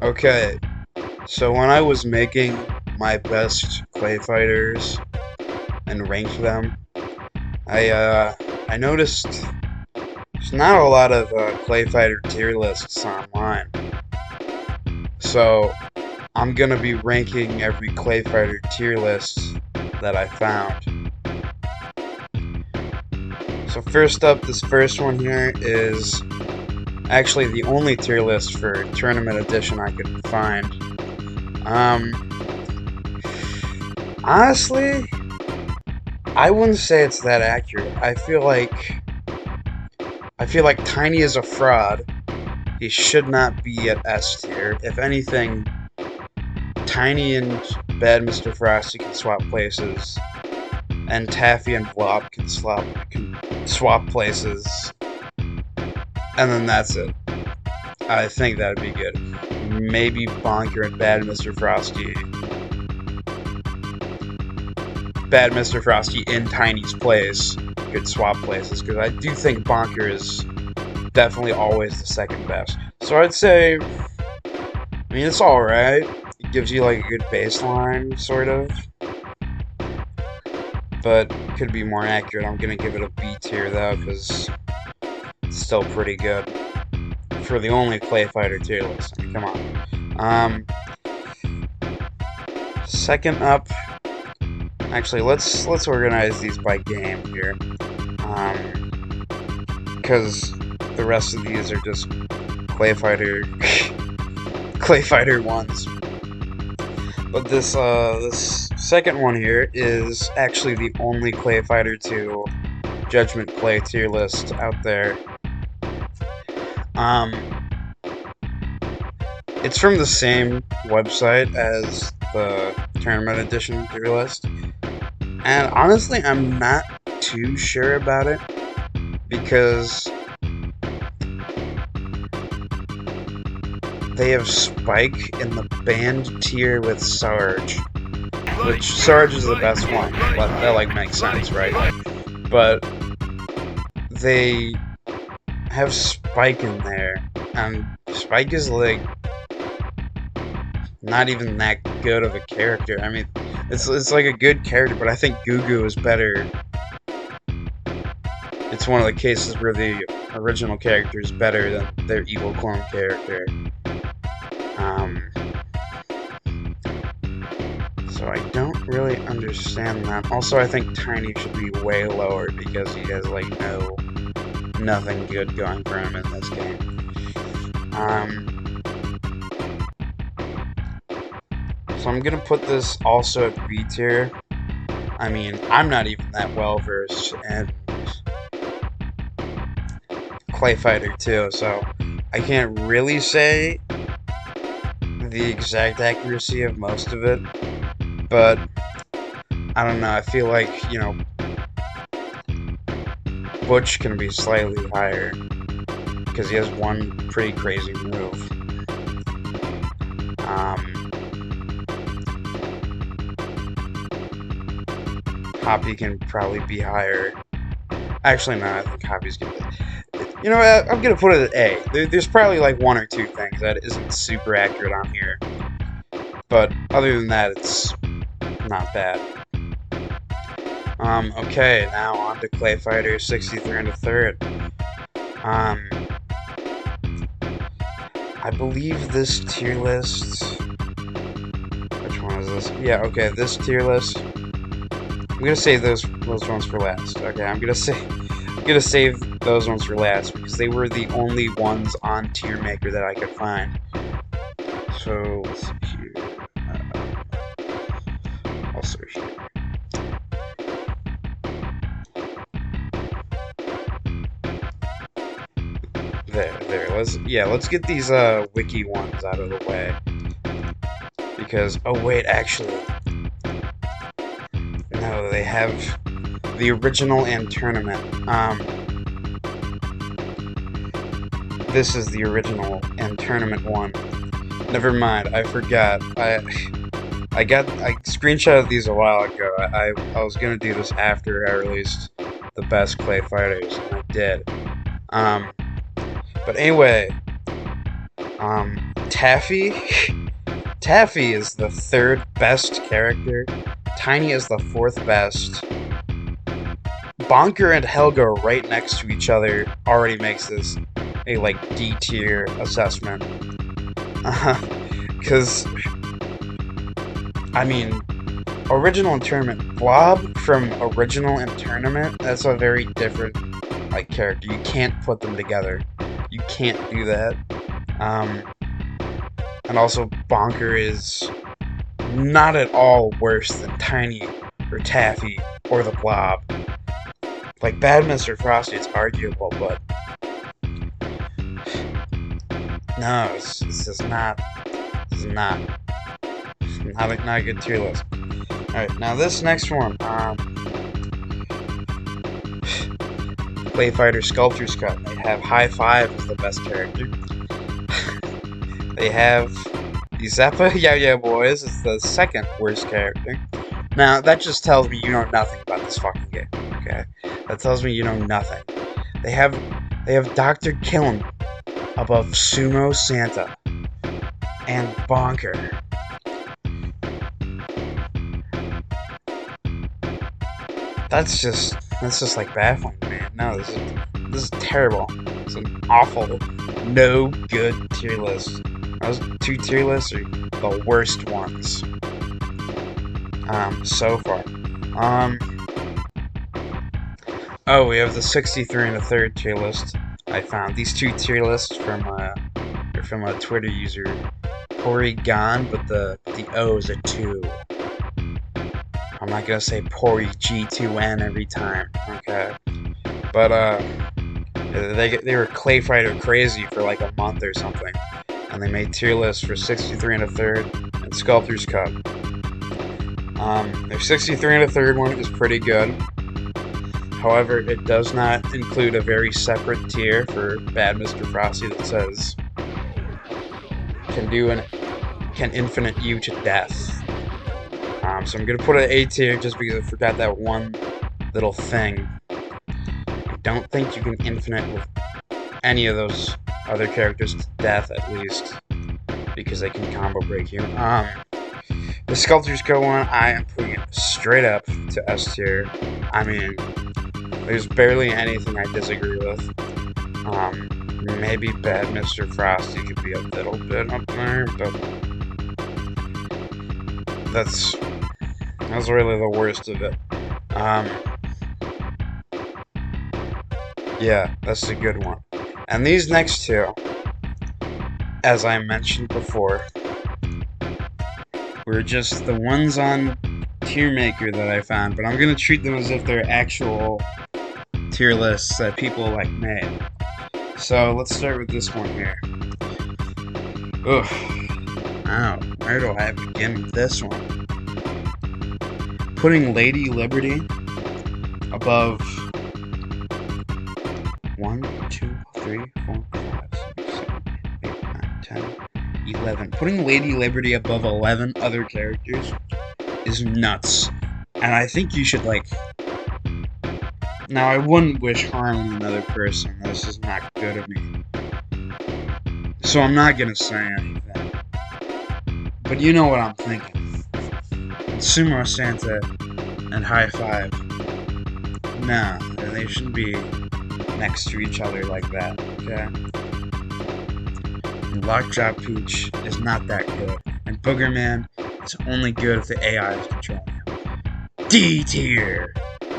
Okay, so when I was making my best clay fighters and ranked them, I uh, I noticed there's not a lot of clay fighter tier lists online. So I'm gonna be ranking every clay fighter tier list that I found. So first up, this first one here is actually the only tier list for Tournament Edition I could find. Um, Honestly, I wouldn't say it's that accurate. I feel like Tiny is a fraud. He should not be at S tier. If anything, Tiny and Bad Mr. Frosty can swap places, and Taffy and Blop can swap places, and then that's it. I think that'd be good. Maybe Bonker and Bad Mr. Frosty in Tiny's place could swap places, because I do think Bonker is definitely always the second best. So I'd say, I mean, it's alright. It gives you like a good baseline, sort of, but could be more accurate. I'm gonna give it a B tier though, because it's still pretty good for the only Clay Fighter tier list. I mean, come on. Second up, actually, let's organize these by game here, because the rest of these are just Clay Fighter, Clay Fighter ones. But this second one here is actually the only Clay Fighter 2 Judgment Clay tier list out there. It's from the same website as the Tournament Edition tier list, and honestly, I'm not too sure about it because they have Spike in the band tier with Sarge, which Sarge is the best one. That like makes sense, right? But they have Spike in there, and Spike is like not even that good of a character. I mean, it's like a good character, but I think Gugu is better. It's one of the cases where the original character is better than their evil clone character. So I don't really understand that. Also, I think Tiny should be way lower because he has like nothing good going for him in this game. So I'm gonna put this also at B tier. I mean, I'm not even that well versed in Clay Fighter 2, so I can't really say the exact accuracy of most of it, but I don't know, I feel like, Butch can be slightly higher, because he has one pretty crazy move. Hoppy can probably be higher. Actually, no, I think Hoppy's gonna be... You know what, I'm gonna put it at A. There's probably like one or two things that isn't super accurate on here, but other than that, it's not bad. Okay, now on to Clay Fighter 63 and a third. I believe this tier list... Which one is this? Yeah, okay, this tier list... I'm gonna save those ones for last. Okay, I'm gonna save those ones for last because they were the only ones on Tier Maker that I could find. So let's see here. I'll search here. There. Let's get these wiki ones out of the way. Because wait, actually, no, they have the original and tournament. This is the original and tournament one. Never mind, I forgot. I screenshotted these a while ago. I was gonna do this after I released the best Clay Fighters, and I did. But anyway, Taffy. Taffy is the third best character. Tiny is the fourth best. Bonker and Helga right next to each other already makes this a like D tier assessment. Because I mean, original and tournament. Blob from original and tournament. That's a very different like character. You can't put them together. You can't do that. And also, Bonker is not at all worse than Tiny or Taffy or the Blob. Like, Bad Mr. Frosty, it's arguable, but no, this is not a good tier list. Alright, now this next one, ClayFighter Sculptor's Cut. They have High Five as the best character. They have Zeppa Yeah Boys as the second worst character. Now, that just tells me you know nothing about this fucking game, okay? That tells me you know nothing. They have Dr. Killen above Sumo Santa and Bonker. That's just like baffling, man. No, this is terrible. It's an awful, no good tier list. Those two tier lists are the worst ones so far. Oh, we have the 63 and a third tier list. I found these two tier lists from a Twitter user, Porygon, but the O is a 2. I'm not gonna say Pori G2N every time, okay? But they were ClayFighter crazy for like a month or something, and they made tier lists for 63 and a third and Sculptor's Cup. Their 63 and a third one is pretty good. However, it does not include a very separate tier for Bad Mr. Frosty that says can infinite you to death. So I'm gonna put it A tier just because I forgot that one little thing. I don't think you can infinite with any of those other characters to death, at least, because they can combo break you. The Sculptors Go one, I am putting it straight up to S tier. I mean, there's barely anything I disagree with. Maybe Bad Mr. Frosty could be a little bit up there, but that's really the worst of it. Yeah, that's a good one. And these next two, as I mentioned before, were just the ones on Tier Maker that I found, but I'm gonna treat them as if they're actual tier lists that people like made. So let's start with this one here. Ugh. Oh, where do I begin with this one? Putting Lady Liberty above 1, 2, 3, 4, 5, 6, 7, 8, 9, 10, 11. Putting Lady Liberty above 11 other characters is nuts. And I think you should, like... Now, I wouldn't wish harm on another person. This is not good of me. So I'm not gonna say anything. But you know what I'm thinking. Sumo Santa and High Five. Nah, they shouldn't be next to each other like that, okay? And Lockjaw Pooch is not that good. And Boogerman is only good if the AI is controlling him. D tier!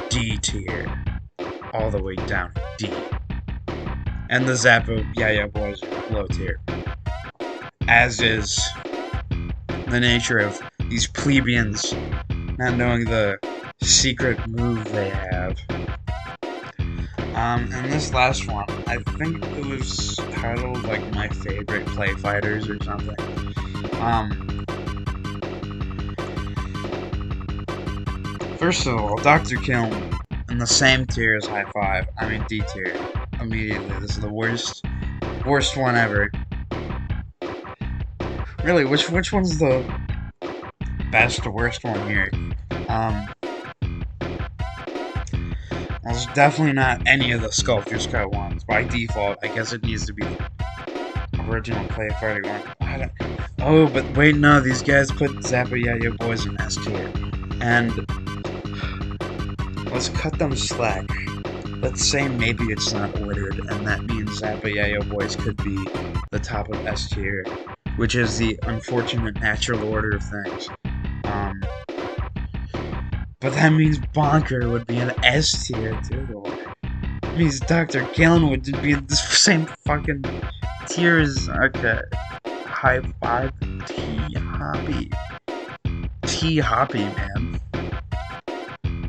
D tier. All the way down D. And the Zappa Yeah Boys are low tier. As is the nature of these plebeians not knowing the secret move they have. And this last one, I think it was titled like My Favorite Clay Fighters or something. First of all, Dr. Killen in the same tier as High Five. I mean D tier. Immediately. This is the worst one ever. Really, which one's the best or worst one here? Well, it's definitely not any of the Sculptor's Cut ones. By default, I guess it needs to be original ClayFighter one. Oh, but wait, no, these guys put Zappa Yayo Boys in S tier. And let's cut them slack. Let's say maybe it's not ordered, and that means Zappa Yayo Boys could be the top of S tier, which is the unfortunate natural order of things. But that means Bonker would be an S tier too. That means Dr. Galen would be the same fucking tier as, okay, High Five T-Hoppy, man.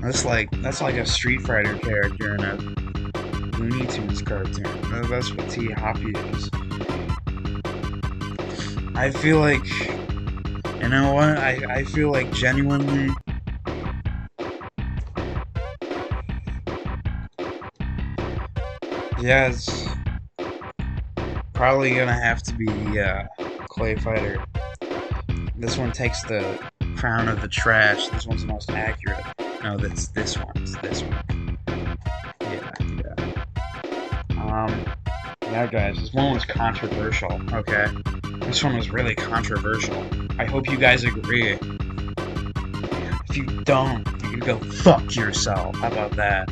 That's like a Street Fighter character in a Looney Tunes cartoon. That's what T-Hoppy is. I feel like, you know what? I feel like genuinely, yeah, it's probably gonna have to be ClayFighter. This one takes the crown of the trash. This one's the most accurate. No, that's this one. It's this one. Yeah. Yeah, guys, this one was controversial. Okay, this one was really controversial. I hope you guys agree. If you don't, you can go fuck yourself. How about that?